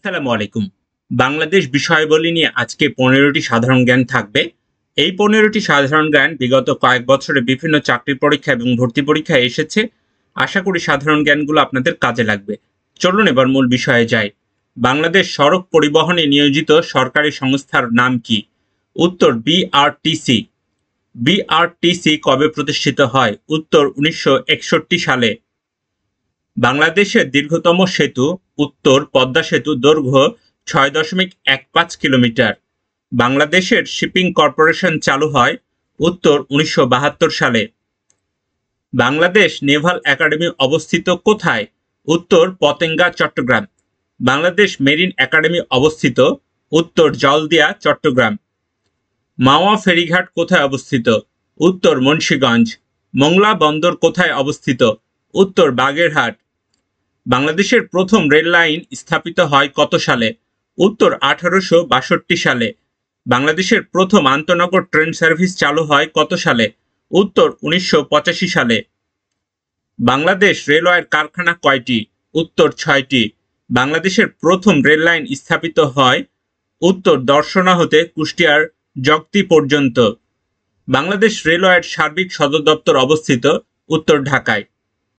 আসসালামু আলাইকুম। বাংলাদেশ বিষয়াবলী নিয়ে আজকে ১৫টি সাধারণ জ্ঞান থাকবে। এই ১৫টি সাধারণ জ্ঞান বিগত কয়েক বছরে বিভিন্ন চাকরির পরীক্ষা এবং ভর্তি পরীক্ষায় এসেছে। আশা করি সাধারণ জ্ঞানগুলো আপনাদের কাজে লাগবে। চলুন এবার মূল বিষয়ে যাই। বাংলাদেশ সড়ক পরিবহনে নিয়োজিত সরকারি সংস্থার নাম কি? উত্তর বিআরটিসি। বিআরটিসি কবে প্রতিষ্ঠিত হয়? উত্তর ১৯৬১ সালে। বাংলাদেশের দীর্ঘতম সেতু? উত্তর পদ্মা সেতু, দৈর্ঘ্য ৬.১৫ কিলোমিটার। বাংলাদেশের শিপিং কর্পোরেশন চালু হয়? উত্তর ১৯৭২ সালে। বাংলাদেশ নেভাল একাডেমি অবস্থিত কোথায়? উত্তর পতেঙ্গা, চট্টগ্রাম। বাংলাদেশ মেরিন একাডেমি অবস্থিত? উত্তর জলদিয়া, চট্টগ্রাম। মাওয়া ফেরিঘাট কোথায় অবস্থিত? উত্তর মুন্সিগঞ্জ। মোংলা বন্দর কোথায় অবস্থিত? উত্তর বাগেরহাট। বাংলাদেশের প্রথম রেল লাইন স্থাপিত হয় কত সালে? উত্তর ১৮৬২ সালে। বাংলাদেশের প্রথম আন্তনগর ট্রেন সার্ভিস চালু হয় কত সালে? উত্তর ১৯৮৫ সালে। বাংলাদেশ রেলওয়ের কারখানা কয়টি? উত্তর ৬টি। বাংলাদেশের প্রথম রেল লাইন স্থাপিত হয়? উত্তর দর্শনা হতে কুষ্টিয়ার জগতি পর্যন্ত। বাংলাদেশ রেলওয়ের সার্বিক সদর দপ্তর অবস্থিত? উত্তর ঢাকায়।